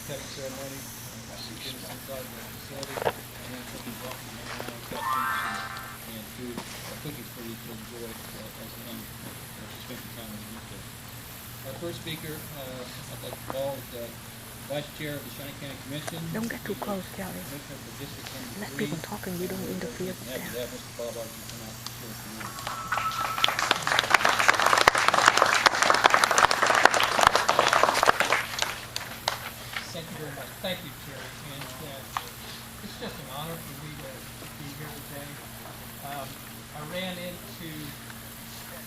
cutting ceremony. Ted Ensley Gardens facility, and then he'll be walking around, refreshments and food, cookies for you to enjoy as long as you spend some time in the weekend. Our first speaker, I'd like to call is Vice Chair of the Shawnee County Commission. Don't get too close, Kelly. Let people talk and you don't interfere with them. Mr. Bob, you come out and share with you. Thank you very much. Thank you, Terry. And it's just an honor for me to be here today. I ran into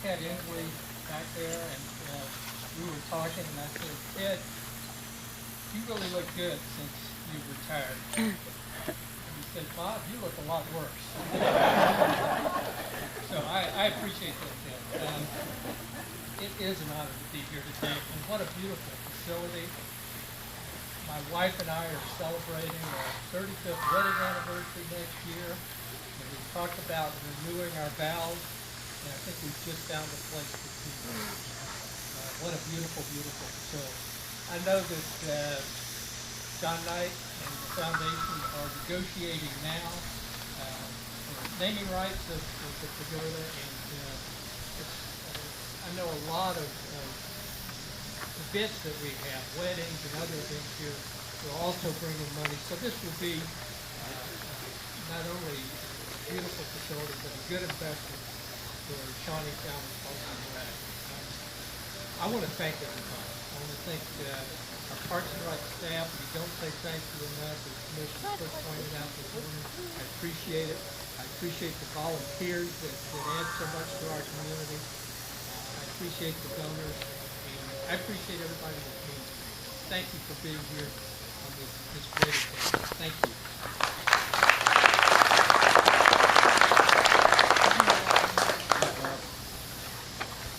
Ted Ensley back there, and we were talking, and I said, Ted, you really look good since you've retired. And he said, Bob, you look a lot worse. So I appreciate that, Ted. It is an honor to be here today, and what a beautiful facility. My wife and I are celebrating our 35th wedding anniversary next year, and we talked about renewing our vows, and I think we've just found a place to do that. What a beautiful, beautiful facility. I know that John Knight and the foundation are negotiating now for naming rights of the Pagoda, and I know a lot of events that we have, weddings and other events here, will also bring in money. So this will be not only a beautiful facility, but a good investment for Shawnee County Parks and Rec. I want to thank everybody. I want to thank our Parks and Rec staff. We don't say thank you enough, as Commissioner Cook pointed out this morning. I appreciate it. I appreciate the volunteers that add so much to our community. I appreciate the donors. I appreciate everybody that came. Thank you for being here on this great occasion. Thank you.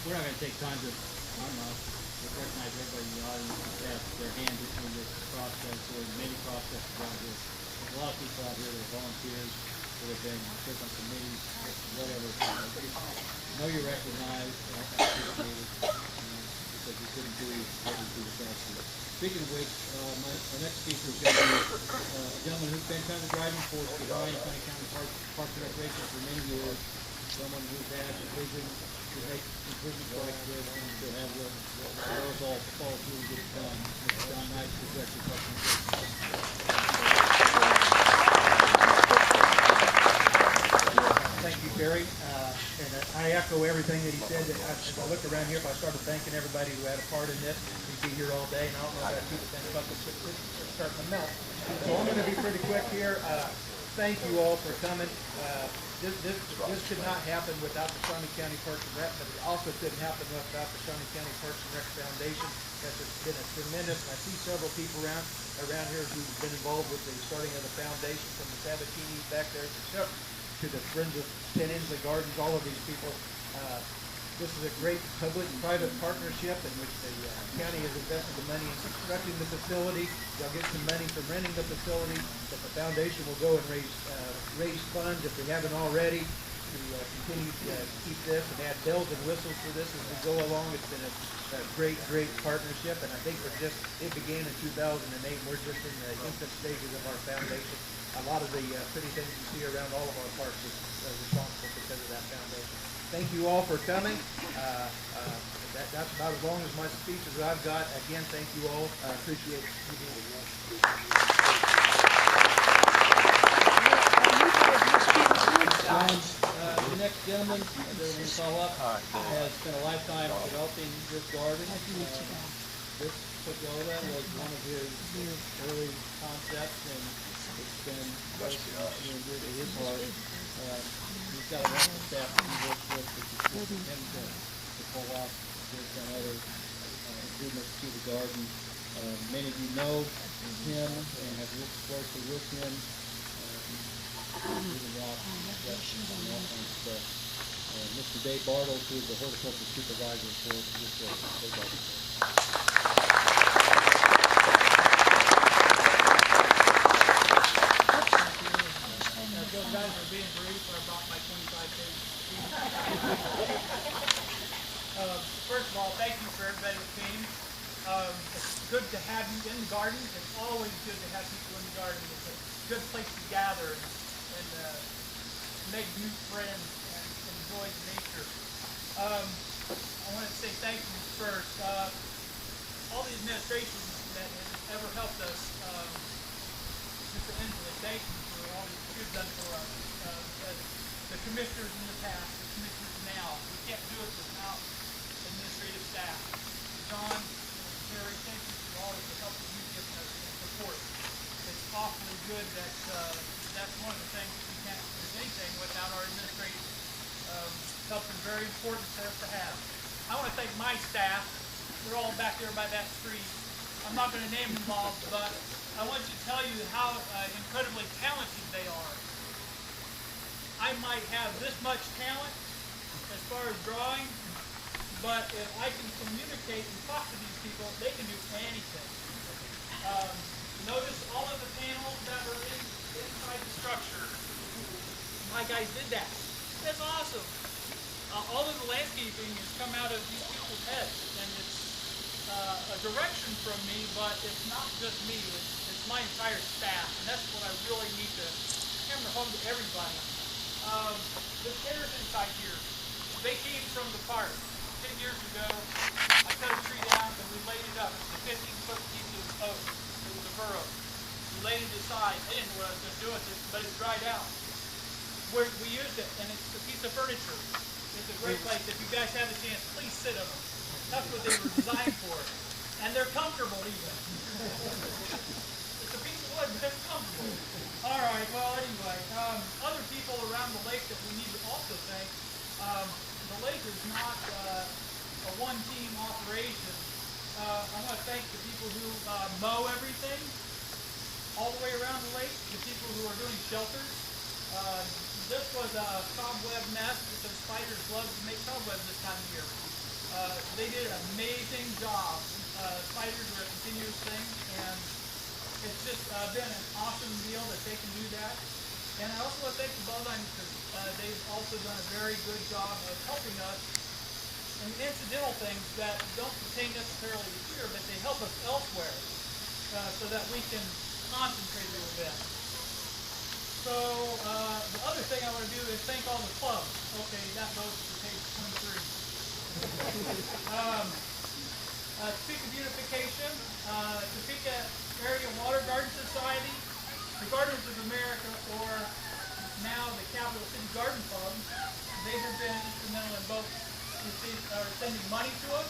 We're not going to take time to recognize everybody in the audience who have their hand in this process, or many processes out here. There's a lot of people out here that are volunteers, that have been put on committees, whatever. Know you're recognized, appreciated. Because we couldn't do what we do without you. Speaking of which, our next speaker is going to be a gentleman who's been kind of driving force behind Shawnee County Parks and Recreation for many years. Someone who's had a vision to make improvements like this and to have the roads all fall through and get it done. Mr. John Knight, the Director of Parks and Recreation. Thank you, Terry. And I echo everything that he said. As I look around here, if I started thanking everybody who had a part in this, we'd be here all day. And I don't know about you, but then buckets are starting to melt. So I'm going to be pretty quick here. Thank you all for coming. This could not happen without the Shawnee County Parks and Rec, but it also couldn't happen without the Shawnee County Parks and Rec Foundation. That's been a tremendous. I see several people around here who've been involved with the starting of the foundation, from the Sabatinis back there to the Friends of Ted Ensley Gardens, all of these people. This is a great public-private partnership in which the county has invested the money in constructing the facility. They'll get some money from renting the facility, but the foundation will go and raise funds, if they haven't already, to continue to keep this and add bells and whistles for this as we go along. It's been a great, great partnership, and I think it began in 2008. We're just in the infant stages of our foundation. A lot of the pretty things you see around all of our parks is responsible because of that foundation. Thank you all for coming. That's about as long as my speech as I've got. Again, thank you all. I appreciate you being here. The next gentleman that we're going to call up has spent a lifetime developing this garden. This Pagoda was one of his early concepts, and it's been doing good to his heart. He's got a wonderful staff that he works with, which is good for him to pull off this and other improvements to the garden. Many of you know him and have worked closely with him. Mr. Dave Bartles, who is the horticulture supervisor for this garden. Guys are being brief. I brought my 25 pages. First of all, thank you for everybody who came. good to have you in the garden. It's always good to have people in the garden. It's a good place to gather and make new friends and enjoy nature. I want to say thank you first. All the administration that has ever helped us, Mr. Ensley, thank you for all that you've done for us. The commissioners in the past, the commissioners now, we can't do it without administrative staff. John, Terry, thank you for all of the help that you've given us and support. It's awfully good that that's one of the things that we can't do anything without our administration. Help is very important for us to have. I want to thank my staff. They're all back there by that street. I'm not going to name them all, but I want to tell you how incredibly talented they are. I might have this much talent as far as drawing, but if I can communicate and talk to these people, they can do anything. Notice all of the panels that were inside the structure. My guys did that. That's awesome. All of the landscaping has come out of these people's heads, and it's a direction from me, but it's not just me. It's my entire staff, and that's what I really need to hammer home to everybody. The chairs inside here, they came from the park. 10 years ago, I cut a tree down and we laid it up. It's a 15-foot piece of oak. It was a burrow. We laid it aside. I didn't know what I was going to do with it, but it dried out. We used it, and it's a piece of furniture. It's a great place. If you guys have a chance, please sit on them. That's what they were designed for. And they're comfortable even. It's a piece of wood, but it's comfortable. All right, well, anyway, other people around the lake that we need to also thank. The lake is not a one-team operation. I want to thank the people who mow everything all the way around the lake, the people who are doing shelters. This was a cobweb nest because spiders love to make cobwebs this time of year. They did an amazing job. Spiders are a continuous thing, and it's just been an awesome deal that they can do that. And I also want to thank the bovine because they've also done a very good job of helping us in incidental things that don't pertain necessarily to here, but they help us elsewhere so that we can concentrate a little bit. So the other thing I want to do is thank all the clubs. Okay, that goes to page 23. Topeka Beautification, Topeka Area Water Garden Society, the Gardens of America, or now the Capital City Garden Club. They have been instrumental in both sending money to us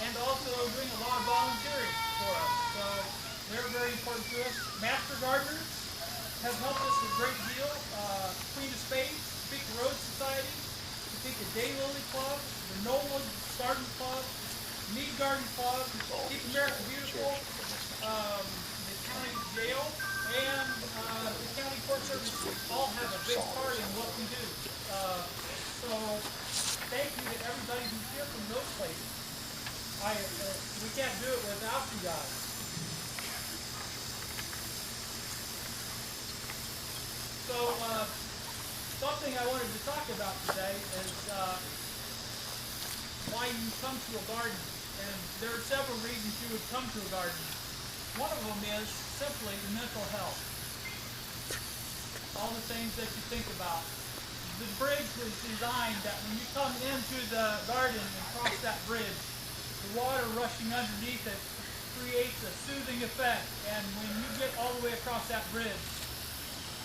and also doing a lot of volunteering for us. So they're very important to us. Master Gardeners have helped us a great deal. Queen of Spades, Topeka Road Society, Topeka Daylily Club, the Nolan Garden Club, Mead Garden Club, Keep America Beautiful, the county jail, and the county court service all have a big part in what we do. So thank you to everybody who's here from those places. We can't do it without you guys. So something I wanted to talk about today is why you come to a garden. And there are several reasons you would come to a garden. One of them is simply mental health. All the things that you think about. The bridge was designed that when you come into the garden and cross that bridge, the water rushing underneath it creates a soothing effect. And when you get all the way across that bridge,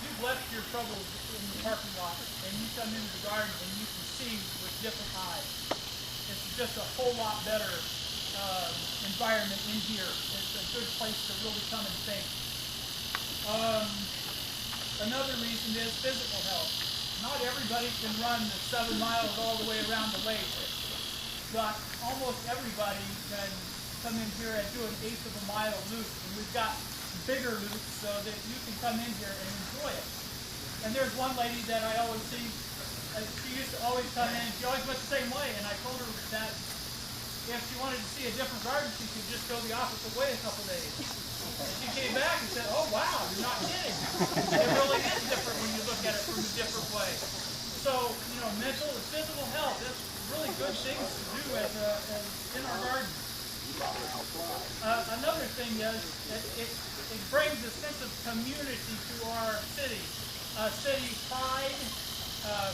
you've left your troubles in the parking lot and you come into the garden and you can see with different eyes. It's just a whole lot better environment in here. It's a good place to really come and think. Another reason is physical health. Not everybody can run the 7 miles all the way around the lake, but almost everybody can come in here and do an 1/8 of a mile loop. And we've got bigger loops so that you can come in here and enjoy it. And there's one lady that I always see, she used to always come in, she always went the same way, and I told her that if she wanted to see a different garden, she could just go the opposite way a couple days. And she came back and said, oh wow, you're not kidding. It really is different when you look at it from a different way. So, you know, mental and physical health, that's really good things to do in our garden. Another thing is it brings a sense of community to our city. City pride.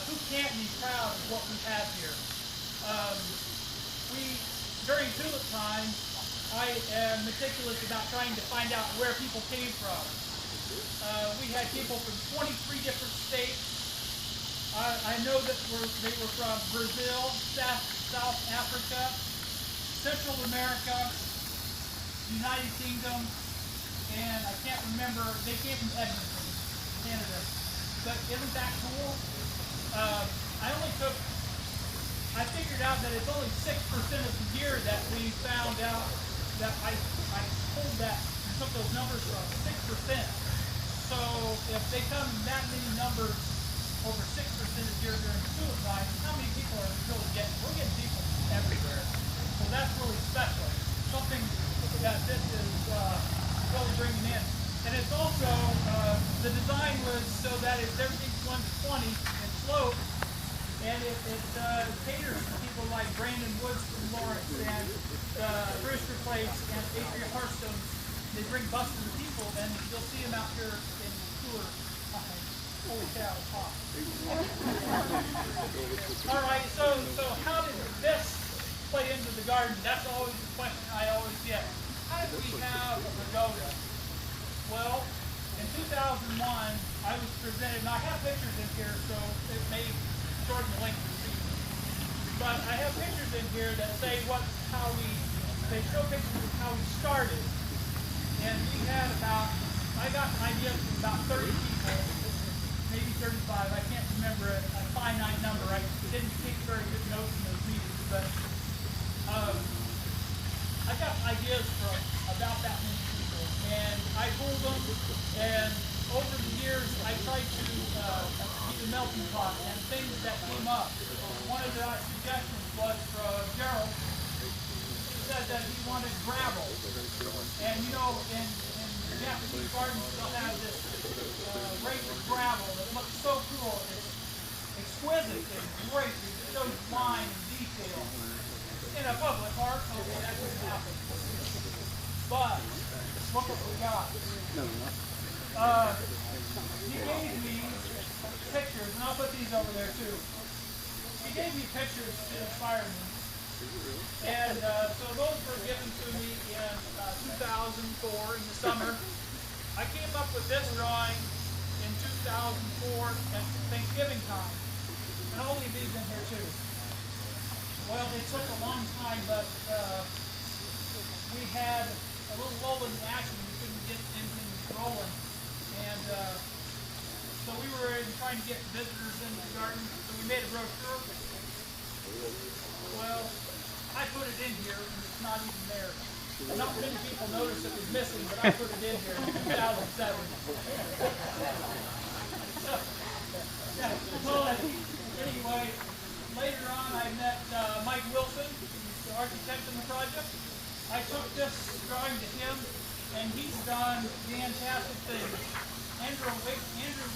Who can't be proud of what we have here? During tulip time, I am meticulous about trying to find out where people came from. We had people from 23 different states. I know that they were from Brazil, South Africa, Central America, United Kingdom, and I can't remember, they came from Edmonton, Canada. But isn't that cool? I figured out that it's only 6% of the year that we found out that I pulled that and took those numbers from 6%. So if they come in that many numbers over 6% of the year during tulip time, how many people are we really getting? We're getting people everywhere. So that's really special. Something that this is really bringing in. And it's also, the design was so that everything's 120 and slope, and it caters to people like Brandon Woods from Lawrence and Brewster Place and Adria Hearthstone. They bring buses of people, and you'll see them out here in the tour. Holy cow, it's hot. All right, so how did this play into the garden? That's always the question I always get. How did we have a pagoda? Well, in 2001, I was presented, and I have pictures in here, so it may shorten the length of the video. But I have pictures in here that say they show pictures of how we started. And we had I got ideas from about 30 people, maybe 35, I can't remember a finite number. I didn't take very good notes in those meetings, but I got ideas from about that many people. And I pulled them, and over the years, I tried to keep a melting pot and things that came up. One of the suggestions was from Gerald. He said that he wanted gravel. And you know, in Japanese gardens, they'll have this raised gravel that looks so cool. It's exquisite and great. It shows line and detail. In a public park, okay, that wouldn't happen. But look what we got. He gave me pictures, and I'll put these over there too. He gave me pictures to inspire me. And so those were given to me in 2004 in the summer. I came up with this drawing in 2004 at Thanksgiving time. And I'll leave these in here too. Well, it took a long time, but we had a little lull in the action. We couldn't get anything rolling. And so we were trying to get visitors into the garden, so we made a brochure. Well, I put it in here, and it's not even there. Not many people noticed it was missing, but I put it in here in 2007. Well, anyway, later on I met Mike Wilson, who's the architect in the project. I took this drawing to him, and he's done fantastic things. Andrew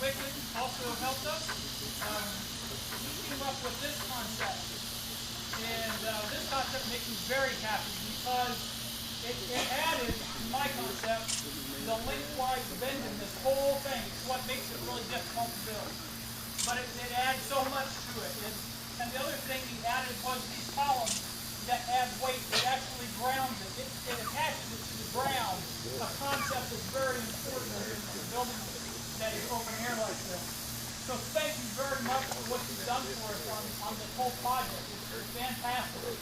Wickman also helped us. He came up with this concept. And this concept makes me very happy because it added to my concept the lengthwise bend in this whole thing. It's what makes it really difficult to build. But it adds so much to it. And the other thing he added was these columns that add weight. It actually grounds it. It attaches it to the ground. A concept that's very important in building that is open air like this. So thank you very much for what you've done for us on this whole project. It's fantastic.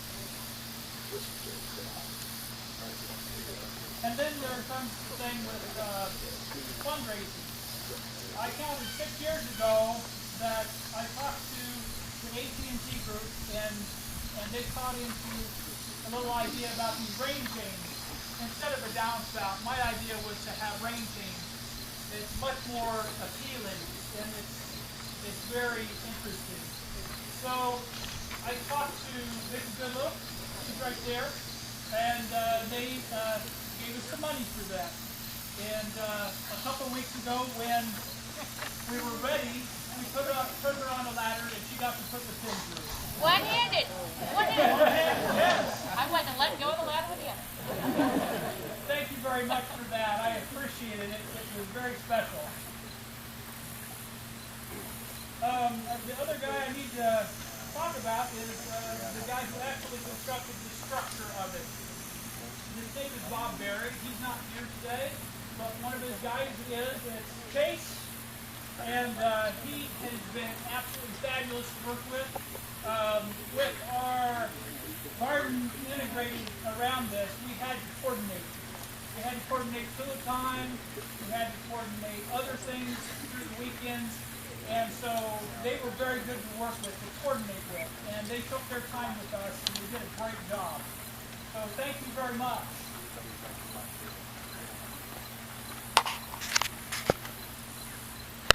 And then there comes the thing with fundraising. I counted 6 years ago that I talked to the AT&T group, and they caught into a little idea about these rain chains. Instead of a downspout, my idea was to have rain chains. It's much more appealing, and it's very interesting. So I talked to Vic Goodlow, who's right there, and they gave us some money for that. And a couple of weeks ago, when we were ready, we put her on a ladder, and she got to put the pin through. One-handed. One-handed, yes. I wasn't letting go of the ladder with you. Thank you very very much for that. I appreciated it. It was very special. The other guy I need to talk about is the guy who actually constructed the structure of it. His name is Bob Berry. He's not here today, but one of his guys is. It's Chase, and he has been absolutely fabulous to work with. With our garden integrated around this, we had to coordinate. We had to coordinate fluid time. We had to coordinate other things through the weekends. And so they were very good to work with, to coordinate with. And they took their time with us, and they did a great job. So thank you very much.